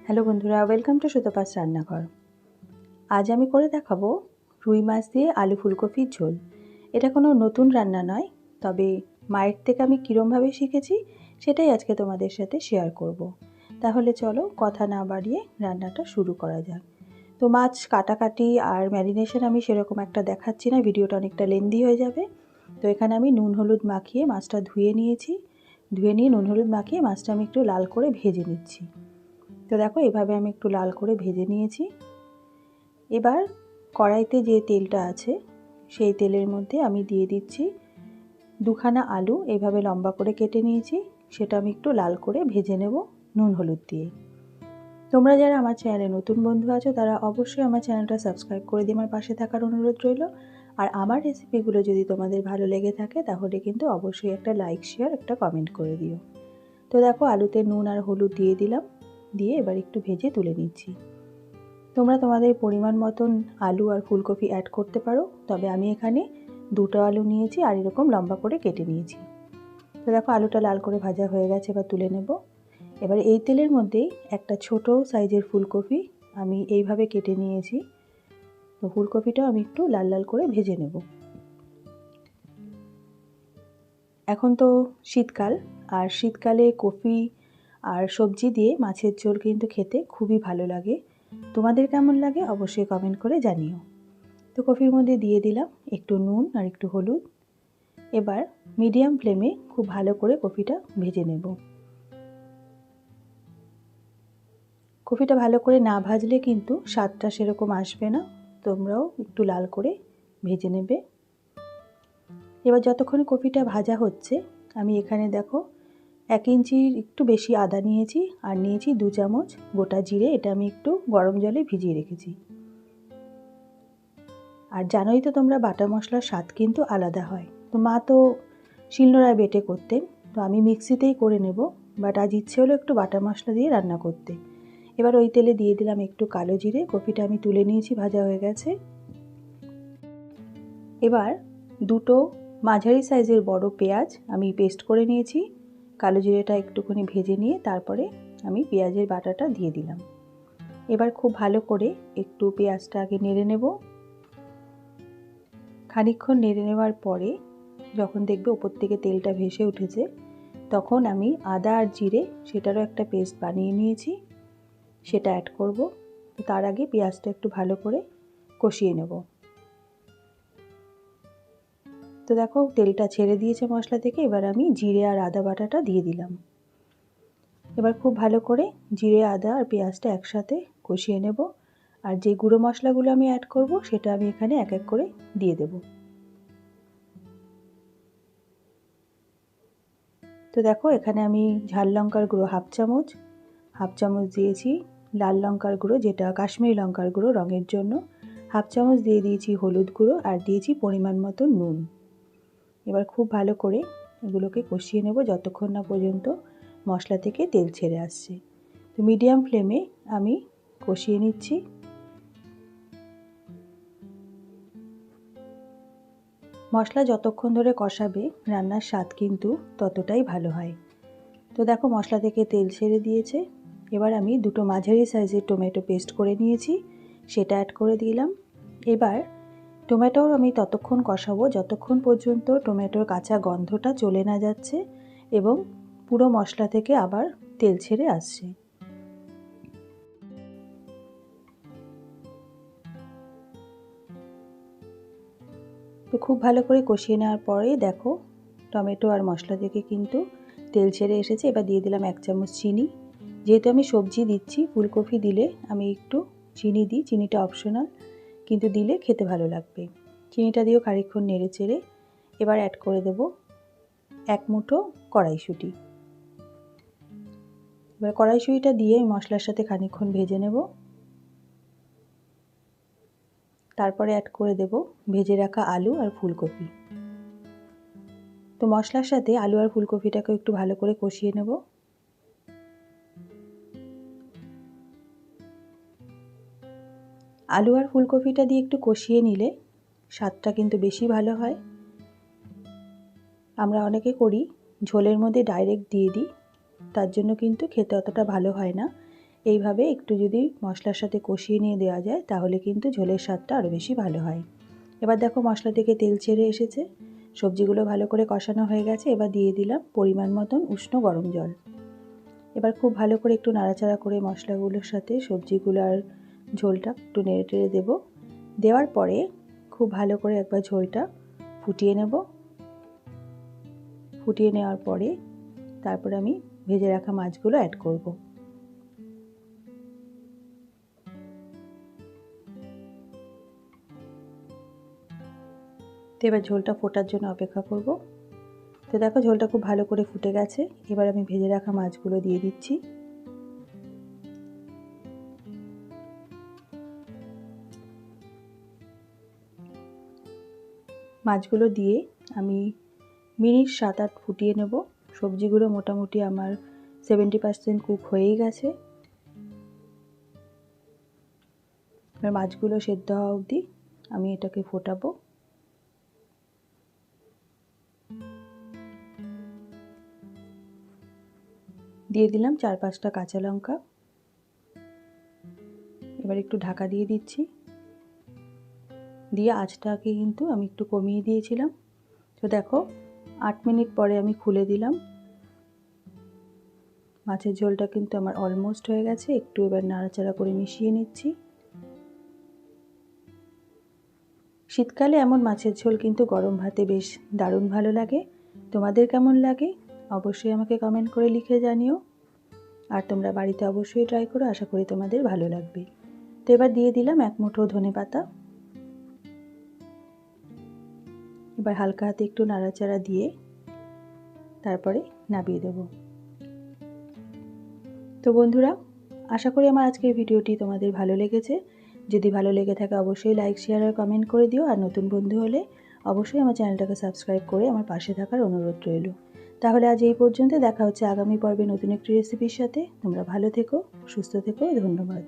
Hello বন্ধুরা, welcome to Sutapa's রান্নাঘর। আজ আমি করে দেখাবো রুই মাছ দিয়ে আলু ফুলকপির ঝোল। এটা কোনো নতুন রান্না নয়, তবে মায়ের থেকে আমি কীরমভাবে শিখেছি সেটাই আজকে তোমাদের সাথে শেয়ার করব। তাহলে চলো কথা না বাড়িয়ে রান্নাটা শুরু করা যাক। তো মাছ কাটাকাটি আর ম্যারিনেশন আমি সেরকম একটা দেখাচ্ছি না, ভিডিওটা অনেকটা লেন্দি হয়ে যাবে। তো এখানে আমি নুন হলুদ মাখিয়ে মাছটা ধুয়ে নিয়েছি। ধুয়ে নিয়ে নুন হলুদ মাখিয়ে মাছটা আমি একটু লাল করে ভেজে নিচ্ছি। তো দেখো এভাবে আমি একটু লাল করে ভেজে নিয়েছি। এবার কড়াইতে যে তেলটা আছে সেই তেলের মধ্যে আমি দিয়ে দিচ্ছি দুখানা আলু এইভাবে লম্বা করে কেটে নিয়েছি, সেটা আমি একটু লাল করে ভেজে নেব নুন হলুদ দিয়ে। তোমরা যারা আমার চ্যানেলে নতুন বন্ধু আছো তারা অবশ্যই আমার চ্যানেলটা সাবস্ক্রাইব করে দিয়ে আমার পাশে থাকার অনুরোধ রইল। আর আমার রেসিপিগুলো যদি তোমাদের ভালো লেগে থাকে তাহলে কিন্তু অবশ্যই একটা লাইক, শেয়ার, একটা কমেন্ট করে দিও। তো দেখো আলুতে নুন আর হলুদ দিয়ে দিলাম, দিয়ে এবার একটু ভেজে তুলে নিচ্ছি। তোমরা তোমাদের পরিমাণ মতন আলু আর ফুলকপি অ্যাড করতে পারো, তবে আমি এখানে দুটো আলু নিয়েছি আর এরকম লম্বা করে কেটে নিয়েছি। তো দেখো আলুটা লাল করে ভাজা হয়ে গেছে, এবার তুলে নেব। এবার এই তেলের মধ্যেই একটা ছোট সাইজের ফুলকপি আমি এইভাবে কেটে নিয়েছি। তো ফুলকপিটাও আমি একটু লাল লাল করে ভেজে নেব। এখন তো শীতকাল, আর শীতকালে কফি আর সবজি দিয়ে মাছের ঝোল কিন্তু খেতে খুবই ভালো লাগে। তোমাদের কেমন লাগে অবশ্যই কমেন্ট করে জানিও। তো কফির মধ্যে দিয়ে দিলাম একটু নুন আর একটু হলুদ। এবার মিডিয়াম ফ্লেমে খুব ভালো করে কফিটা ভেজে নেব। কফিটা ভালো করে না ভাজলে কিন্তু স্বাদটা সেরকম আসবে না, তোমরাও একটু লাল করে ভেজে নেবে। এবার যতক্ষণ কফিটা ভাজা হচ্ছে আমি এখানে দেখো 1 ইঞ্চির একটু বেশি আদা নিয়েছি আর নিয়েছি 2 চামচ গোটা জিরে, এটা আমি একটু গরম জলে ভিজিয়ে রেখেছি। আর জানোই তো তোমরা বাটা মশলার স্বাদ কিন্তু আলাদা হয়। তো মা তো শিলনোড়ায় বেটে করতেন, তো আমি মিক্সিতেই করে নেব, বাট আজ ইচ্ছে হলো একটু বাটা মশলা দিয়ে রান্না করতে। এবার ওই তেলে দিয়ে দিলাম একটু কালো জিরে, কফিটা আমি তুলে নিয়েছি, ভাজা হয়ে গেছে। এবার দুটো মাঝারি সাইজের বড় পেঁয়াজ আমি পেস্ট করে নিয়েছি। কালো জিরেটা একটুখানি ভেজে নিয়ে তারপরে আমি পেঁয়াজের বাটাটা দিয়ে দিলাম। এবার খুব ভালো করে একটু পেঁয়াজটা আগে নেড়ে নেব। খানিকক্ষণ নেড়ে নেওয়ার পরে যখন দেখবে ওপর থেকে তেলটা ভেসে উঠেছে তখন আমি আদা আর জিরে সেটারও একটা পেস্ট বানিয়ে নিয়েছি, সেটা অ্যাড করব। তো তার আগে পেঁয়াজটা একটু ভালো করে কষিয়ে নেব। তো দেখো তেলটা ছেড়ে দিয়েছে মশলা থেকে, এবার আমি জিরে আর আদা বাটাটা দিয়ে দিলাম। এবার খুব ভালো করে জিরে, আদা আর পেঁয়াজটা একসাথে কষিয়ে নেব। আর যে গুঁড়ো মশলাগুলো আমি অ্যাড করব সেটা আমি এখানে এক এক করে দিয়ে দেব। তো দেখো এখানে আমি ঝাল লঙ্কার গুঁড়ো হাফ চামচ দিয়েছি, লাল লঙ্কার গুঁড়ো যেটা কাশ্মীরি লঙ্কার গুঁড়ো রঙের জন্য হাফ চামচ দিয়ে দিয়েছি, হলুদ গুঁড়ো আর দিয়েছি পরিমাণ মতো নুন। এবার খুব ভালো করে এগুলোকে কষিয়ে নেব যতক্ষণ না পর্যন্ত মশলা থেকে তেল ছেড়ে আসছে। তো মিডিয়াম ফ্লেমে আমি কষিয়ে নিচ্ছি। মশলা যতক্ষণ ধরে কষাবে রান্নার স্বাদ কিন্তু ততটাই ভালো হয়। তো দেখো মশলা থেকে তেল ছেড়ে দিয়েছে। এবার আমি দুটো মাঝারি সাইজের টমেটো পেস্ট করে নিয়েছি, সেটা অ্যাড করে দিলাম। এবার টমেটোর আমি ততক্ষণ কষাবো যতক্ষণ পর্যন্ত টমেটোর কাঁচা গন্ধটা চলে না যাচ্ছে এবং পুরো মশলা থেকে আবার তেল ছেড়ে আসছে। তো খুব ভালো করে কষিয়ে নেওয়ার পরেই দেখো টমেটো আর মশলা থেকে কিন্তু তেল ছেড়ে এসেছে। এবার দিয়ে দিলাম 1 চামচ চিনি। যেহেতু আমি সবজি দিচ্ছি, ফুলকপি দিলে আমি একটু চিনি দিই, চিনিটা অপশনাল, কিন্তু দিলে খেতে ভালো লাগবে। চিনিটা দিয়েও খানিকক্ষণ নেড়ে চেড়ে এবার অ্যাড করে দেব 1 মুঠো কড়াইশুঁটি। এবার কড়াইশুঁটিটা দিয়ে আমি মশলার সাথে খানিকক্ষণ ভেজে নেব। তারপরে অ্যাড করে দেব ভেজে রাখা আলু আর ফুলকপি। তো মশলার সাথে আলু আর ফুলকপিটাকে একটু ভালো করে কষিয়ে নেব। আলু আর ফুলকপিটা দিয়ে একটু কষিয়ে নিলে স্বাদটা কিন্তু বেশি ভালো হয়। আমরা অনেকে করি ঝোলের মধ্যে ডাইরেক্ট দিয়ে দিই, তার জন্য কিন্তু খেতে অতটা ভালো হয় না। এইভাবে একটু যদি মশলার সাথে কষিয়ে নিয়ে দেওয়া যায় তাহলে কিন্তু ঝোলের স্বাদটা আরও বেশি ভালো হয়। এবার দেখো মশলা থেকে তেল ছেড়ে এসেছে, সবজিগুলো ভালো করে কষানো হয়ে গেছে। এবার দিয়ে দিলাম পরিমাণ মতন উষ্ণ গরম জল। এবার খুব ভালো করে একটু নাড়াচাড়া করে মশলাগুলোর সাথে সবজিগুলো আর ঝোলটা একটু নেড়ে টেড়ে দেবো। দেওয়ার পরে খুব ভালো করে একবার ঝোলটা ফুটিয়ে নেব। ফুটিয়ে নেওয়ার পরে তারপরে আমি ভেজে রাখা মাছগুলো অ্যাড করব। তো এবার ঝোলটা ফোটার জন্য অপেক্ষা করব। তো দেখো ঝোলটা খুব ভালো করে ফুটে গেছে। এবার আমি ভেজে রাখা মাছগুলো দিয়ে দিচ্ছি। মাছগুলো দিয়ে আমি মিনিট 7-8 ফুটিয়ে নেব। সবজিগুলো মোটামুটি আমার 70% কুক হয়েই গেছে। এবার মাছগুলো সেদ্ধ হওয়া অবধি আমি এটাকে ফোটাবো। দিয়ে দিলাম 4-5টা কাঁচা লঙ্কা। এবার একটু ঢাকা দিয়ে দিচ্ছি। দিয়ে আঁচটাকে কিন্তু আমি একটু কমিয়ে দিয়েছিলাম। তো দেখো 8 মিনিট পরে আমি খুলে দিলাম। মাছের ঝোলটা কিন্তু আমার অলমোস্ট হয়ে গেছে। একটু এবার নাড়াচাড়া করে মিশিয়ে নিচ্ছি। শীতকালে এমন মাছের ঝোল কিন্তু গরম ভাতে বেশ দারুণ ভালো লাগে। তোমাদের কেমন লাগে অবশ্যই আমাকে কমেন্ট করে লিখে জানিও। আর তোমরা বাড়িতে অবশ্যই ট্রাই করো, আশা করি তোমাদের ভালো লাগবে। তো এবার দিয়ে দিলাম 1 মুঠো ধনেপাতা। এবার হালকা হাতে একটু নাড়াচাড়া দিয়ে তারপরে নামিয়ে দেব। তো বন্ধুরা, আশা করি আমার আজকের ভিডিওটি তোমাদের ভালো লেগেছে। যদি ভালো লেগে থাকে অবশ্যই লাইক, শেয়ার আর কমেন্ট করে দিও। আর নতুন বন্ধু হলে অবশ্যই আমার চ্যানেলটাকে সাবস্ক্রাইব করে আমার পাশে থাকার অনুরোধ রইল। তাহলে আজ এই পর্যন্ত, দেখা হচ্ছে আগামী পর্বে নতুন একটি রেসিপির সাথে। তোমরা ভালো থেকো, সুস্থ থেকো, ধন্যবাদ।